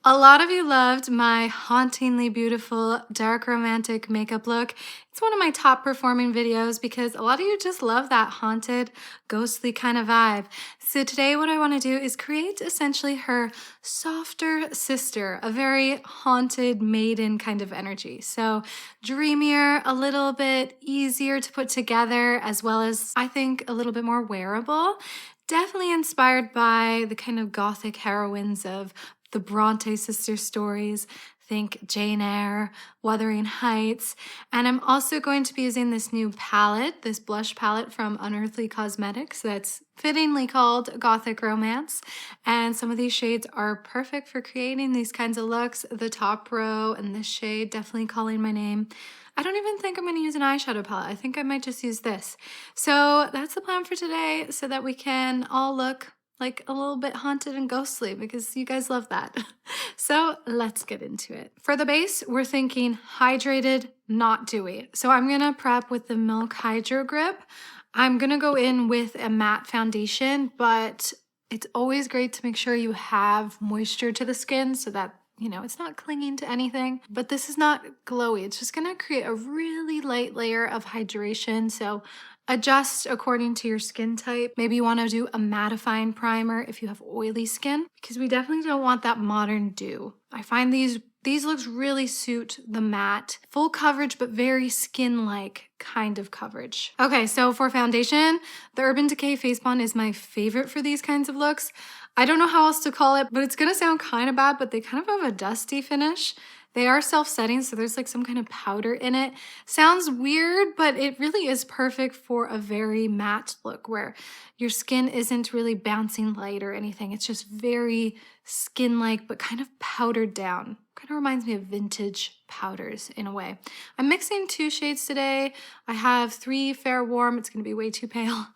A lot of you loved my Hauntingly Beautiful dark romantic makeup look. It's one of my top performing videos because a lot of you just love that haunted, ghostly kind of vibe. So today what I want to do is create essentially her softer sister, a very haunted maiden kind of energy. So dreamier, a little bit easier to put together, as well as I think a little bit more wearable. Definitely inspired by the kind of gothic heroines of the Bronte sister stories. Think Jane Eyre, Wuthering Heights. And I'm also going to be using this new palette, this blush palette from Unearthly Cosmetics that's fittingly called Gothic Romance. And some of these shades are perfect for creating these kinds of looks. The top row and this shade definitely calling my name. I don't even think I'm going to use an eyeshadow palette. I think I might just use this. So that's the plan for today so that we can all look like a little bit haunted and ghostly because you guys love that. So let's get into it. For the base, we're thinking hydrated, not dewy. So I'm gonna prep with the Milk Hydro Grip. I'm gonna go in with a matte foundation, but it's always great to make sure you have moisture to the skin so that it's not clinging to anything, but this is not glowy. It's just gonna create a really light layer of hydration. So adjust according to your skin type. Maybe you wanna do a mattifying primer if you have oily skin, because we definitely don't want that modern dew. I find these looks really suit the matte, full coverage, but very skin-like kind of coverage. Okay, so for foundation, the Urban Decay Face Bond is my favorite for these kinds of looks. I don't know how else to call it, but it's gonna sound kind of bad, but they kind of have a dusty finish. They are self-setting, so there's like some kind of powder in it. Sounds weird, but it really is perfect for a very matte look where your skin isn't really bouncing light or anything. It's just very skin-like, but kind of powdered down. Kind of reminds me of vintage powders in a way. I'm mixing 2 shades today. I have 3 Fair Warm, it's gonna be way too pale,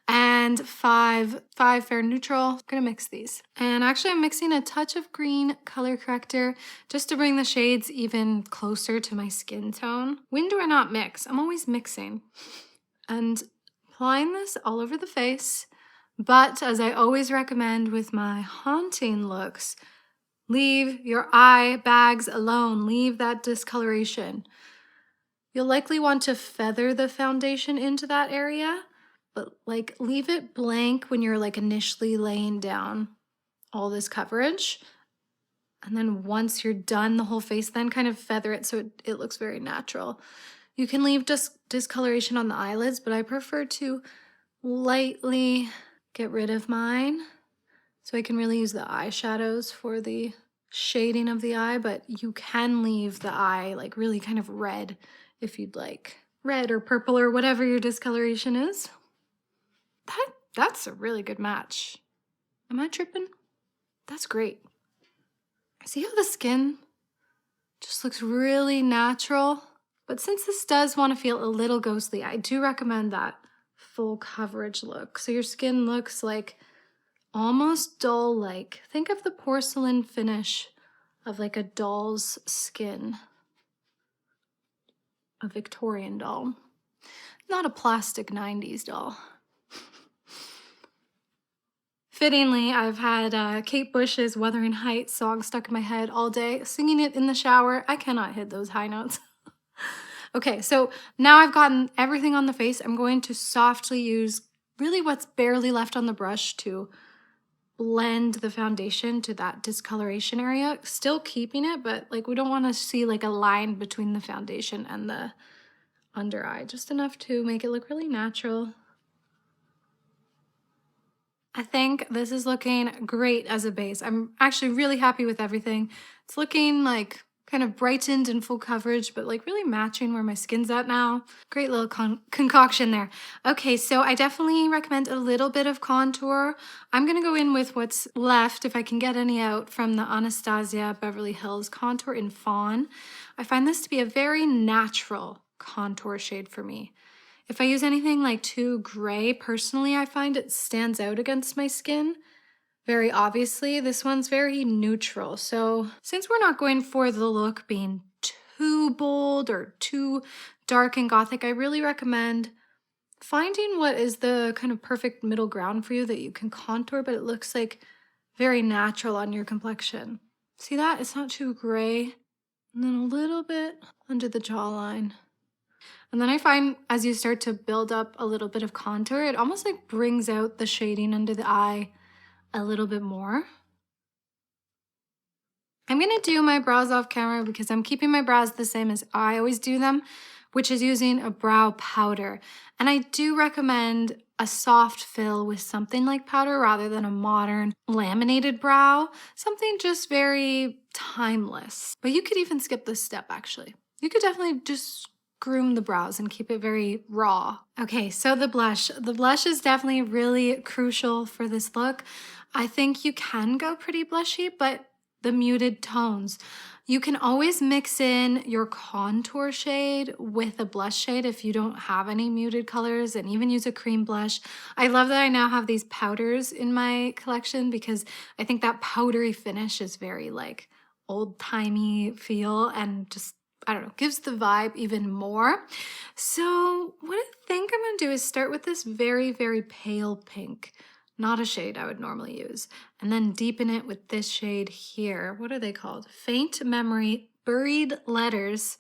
and 5 Fair Neutral. I'm gonna mix these. And actually I'm mixing a touch of green color corrector just to bring the shades even closer to my skin tone. When do I not mix? I'm always mixing. And applying this all over the face, but as I always recommend with my haunting looks, leave your eye bags alone. Leave that discoloration. You'll likely want to feather the foundation into that area, but like leave it blank when you're like initially laying down all this coverage. And then once you're done the whole face, then kind of feather it so it looks very natural. You can leave discoloration on the eyelids, but I prefer to lightly get rid of mine so I can really use the eyeshadows for the shading of the eye, but you can leave the eye like really kind of red if you'd like. Red or purple or whatever your discoloration is. That's a really good match. Am I tripping? That's great. See how the skin just looks really natural? But since this does want to feel a little ghostly, I do recommend that full coverage look. So your skin looks like almost doll-like. Think of the porcelain finish of like a doll's skin. A Victorian doll. Not a plastic 90s doll. Fittingly, I've had Kate Bush's Wuthering Heights song stuck in my head all day, singing it in the shower. I cannot hit those high notes. Okay, so now I've gotten everything on the face. I'm going to softly use really what's barely left on the brush to blend the foundation to that discoloration area, still keeping it, but like we don't want to see like a line between the foundation and the under eye, just enough to make it look really natural. I think this is looking great as a base. I'm actually really happy with everything. It's looking like kind of brightened and full coverage, but like really matching where my skin's at now. Great little concoction there. Okay, so I definitely recommend a little bit of contour. I'm gonna go in with what's left, if I can get any out, from the Anastasia Beverly Hills Contour in Fawn. I find this to be a very natural contour shade for me. If I use anything like too gray, personally, I find it stands out against my skin. Very obviously, this one's very neutral. So since we're not going for the look being too bold or too dark and gothic, I really recommend finding what is the kind of perfect middle ground for you that you can contour, but it looks like very natural on your complexion. See that? It's not too gray. And then a little bit under the jawline. And then I find as you start to build up a little bit of contour, it almost like brings out the shading under the eye a little bit more. I'm gonna do my brows off camera because I'm keeping my brows the same as I always do them, which is using a brow powder. And I do recommend a soft fill with something like powder rather than a modern laminated brow, something just very timeless. But you could even skip this step actually. You could definitely just groom the brows and keep it very raw. Okay, so the blush. The blush is definitely really crucial for this look. I think you can go pretty blushy, but the muted tones. You can always mix in your contour shade with a blush shade if you don't have any muted colors, and even use a cream blush. I love that I now have these powders in my collection because I think that powdery finish is very like old-timey feel and just, I don't know, gives the vibe even more. So what I think I'm gonna do is start with this very, very pale pink. Not a shade I would normally use. And then deepen it with this shade here. What are they called? Faint Memory Buried Letters.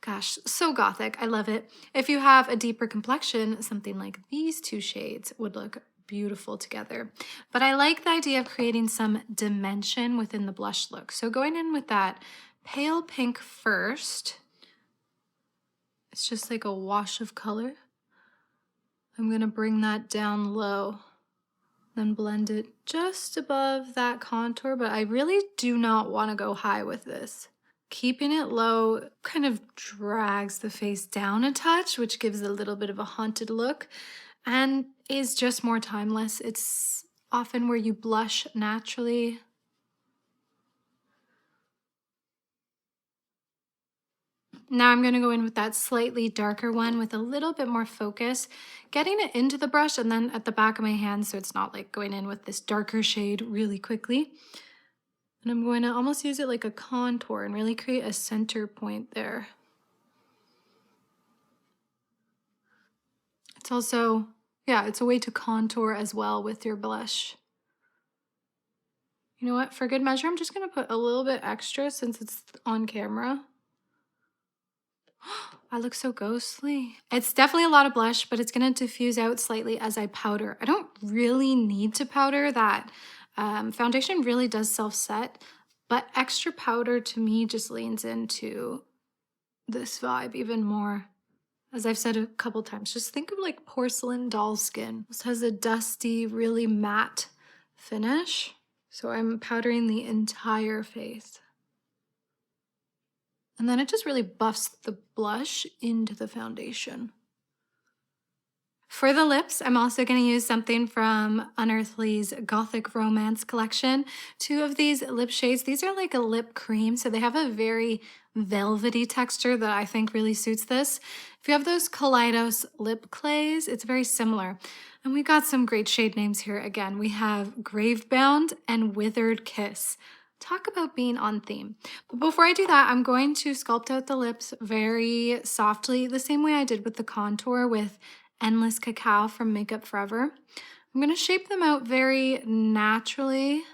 Gosh, so gothic. I love it. If you have a deeper complexion, something like these two shades would look beautiful together. But I like the idea of creating some dimension within the blush look. So going in with that pale pink first. It's just like a wash of color. I'm gonna bring that down low. Then blend it just above that contour, but I really do not want to go high with this. Keeping it low kind of drags the face down a touch, which gives a little bit of a haunted look and is just more timeless. It's often where you blush naturally. Now I'm going to go in with that slightly darker one with a little bit more focus, getting it into the brush and then at the back of my hand so it's not like going in with this darker shade really quickly. And I'm going to almost use it like a contour and really create a center point there. It's also, yeah, it's a way to contour as well with your blush. You know what, for good measure, I'm just going to put a little bit extra since it's on camera. I look so ghostly. It's definitely a lot of blush, but it's gonna diffuse out slightly as I powder. I don't really need to powder that. Foundation really does self-set, but extra powder to me just leans into this vibe even more. As I've said a couple times, just think of like porcelain doll skin. This has a dusty, really matte finish. So I'm powdering the entire face. And then it just really buffs the blush into the foundation. For the lips, I'm also going to use something from Unearthly's Gothic Romance collection. Two of these lip shades. These are like a lip cream, so they have a very velvety texture that I think really suits this. If you have those Kaleidos lip clays, it's very similar. And we got some great shade names here again. We have Gravebound and Withered Kiss. Talk about being on theme. But before I do that, I'm going to sculpt out the lips very softly, the same way I did with the contour with Endless Cacao from Makeup Forever. I'm going to shape them out very naturally,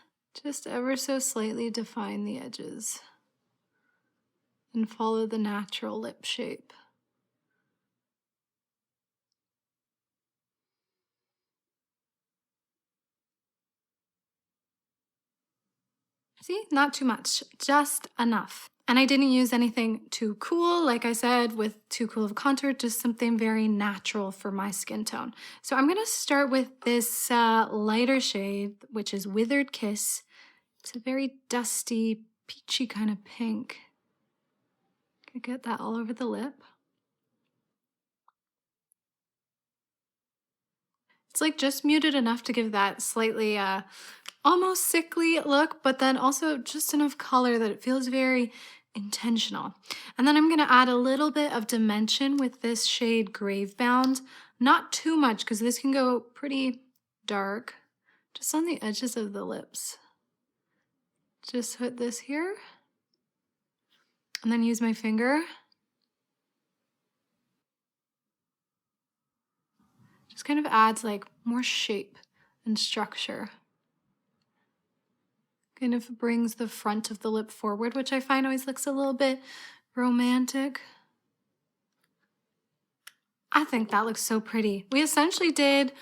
just ever so slightly define the edges and follow the natural lip shape. See, not too much, just enough. And I didn't use anything too cool, like I said, with too cool of a contour, just something very natural for my skin tone. So I'm gonna start with this lighter shade, which is Withered Kiss. It's a very dusty, peachy kind of pink. Could get that all over the lip. It's like just muted enough to give that slightly almost sickly look, but then also just enough color that it feels very intentional. And then I'm gonna add a little bit of dimension with this shade Gravebound. Not too much, because this can go pretty dark, just on the edges of the lips. Just put this here, and then use my finger. Just kind of adds like more shape and structure. Kind of brings the front of the lip forward, which I find always looks a little bit romantic. I think that looks so pretty. We essentially did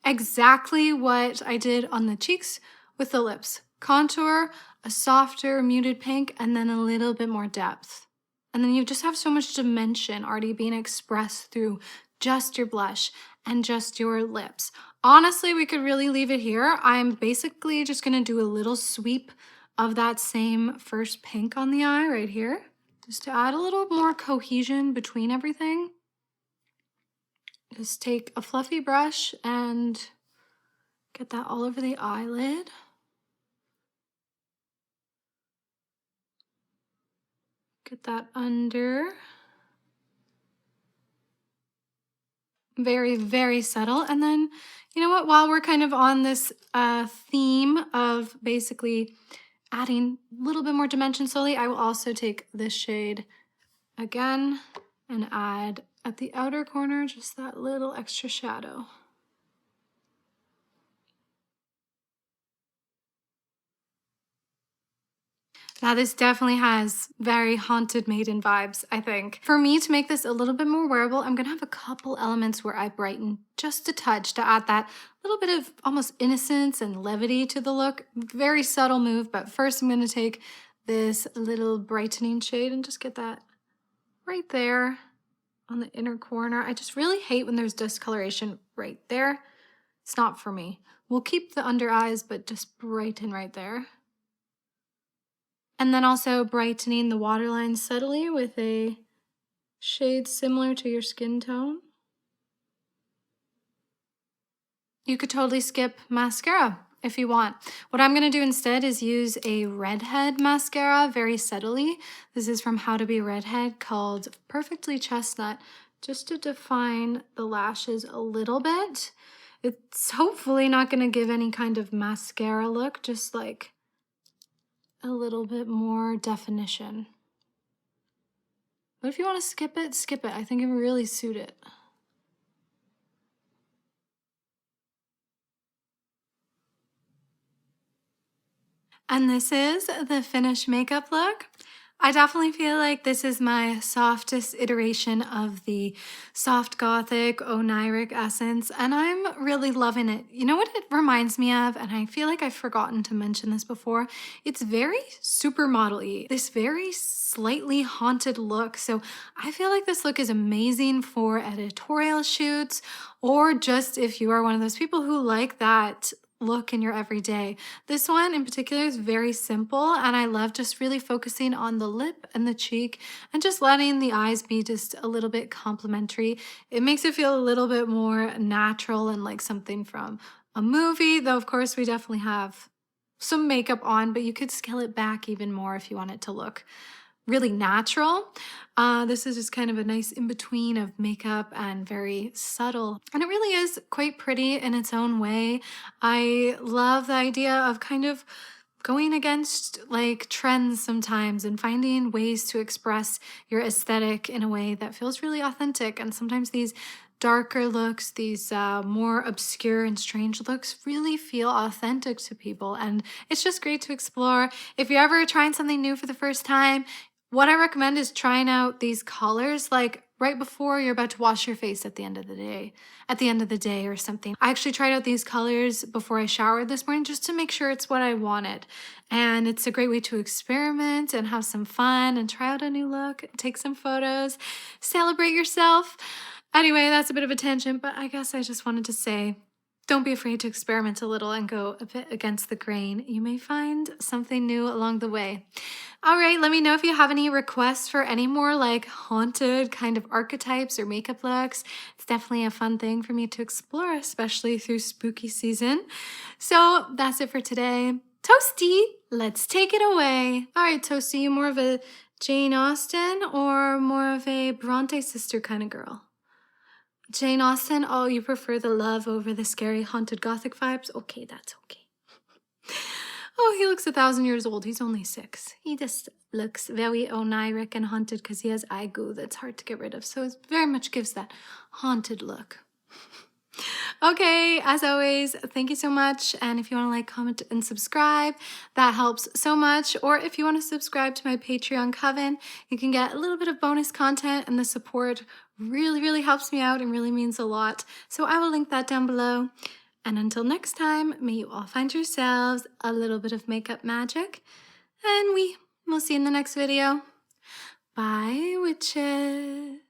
exactly what I did on the cheeks with the lips. Contour, a softer muted pink, and then a little bit more depth. And then you just have so much dimension already being expressed through just your blush and just your lips. Honestly, we could really leave it here. I'm basically just gonna do a little sweep of that same first pink on the eye right here, just to add a little more cohesion between everything. Just take a fluffy brush and get that all over the eyelid. Get that under. Very, very subtle. And then, you know what, while we're kind of on this theme of basically adding a little bit more dimension slowly, I will also take this shade again and add at the outer corner just that little extra shadow. Now this definitely has very Haunted Maiden vibes, I think. For me to make this a little bit more wearable, I'm gonna have a couple elements where I brighten just a touch to add that little bit of almost innocence and levity to the look. Very subtle move, but first I'm gonna take this little brightening shade and just get that right there on the inner corner. I just really hate when there's discoloration right there. It's not for me. We'll keep the under eyes, but just brighten right there. And then also brightening the waterline subtly with a shade similar to your skin tone. You could totally skip mascara if you want. What I'm gonna do instead is use a redhead mascara very subtly. This is from How to Be Redhead, called Perfectly Chestnut, just to define the lashes a little bit. It's hopefully not gonna give any kind of mascara look, just like a little bit more definition. But if you want to skip it, skip it. I think it would really suit it. And this is the finished makeup look. I definitely feel like this is my softest iteration of the soft gothic oniric essence, and I'm really loving it. You know what it reminds me of, and I feel like I've forgotten to mention this before, it's very supermodel-y, this very slightly haunted look. So I feel like this look is amazing for editorial shoots, or just if you are one of those people who like that look in your everyday. This one in particular is very simple, and I love just really focusing on the lip and the cheek and just letting the eyes be just a little bit complimentary. It makes it feel a little bit more natural and like something from a movie, though of course we definitely have some makeup on, but you could scale it back even more if you want it to look really natural. This is just kind of a nice in-between of makeup and very subtle. And it really is quite pretty in its own way. I love the idea of kind of going against like trends sometimes and finding ways to express your aesthetic in a way that feels really authentic. And sometimes these darker looks, these more obscure and strange looks really feel authentic to people. And it's just great to explore. If you're ever trying something new for the first time, what I recommend is trying out these colors like right before you're about to wash your face at the end of the day or something. I actually tried out these colors before I showered this morning just to make sure it's what I wanted. And it's a great way to experiment and have some fun and try out a new look, take some photos, celebrate yourself. Anyway, that's a bit of a tangent, but I guess I just wanted to say, don't be afraid to experiment a little and go a bit against the grain. You may find something new along the way. All right, let me know if you have any requests for any more like haunted kind of archetypes or makeup looks. It's definitely a fun thing for me to explore, especially through spooky season. So that's it for today. Toasty, let's take it away. All right, Toasty, you more of a Jane Austen or more of a Bronte sister kind of girl? Jane Austen, oh, you prefer the love over the scary haunted gothic vibes? Okay, that's okay. Oh, he looks 1,000 years old. He's only 6. He just looks very oniric and haunted because he has eye goo that's hard to get rid of. So it very much gives that haunted look. Okay, as always, thank you so much. And if you want to like, comment, and subscribe, that helps so much. Or if you want to subscribe to my Patreon coven, you can get a little bit of bonus content, and the support really, really helps me out and really means a lot. So I will link that down below. And until next time, may you all find yourselves a little bit of makeup magic. And we'll see you in the next video. Bye, witches.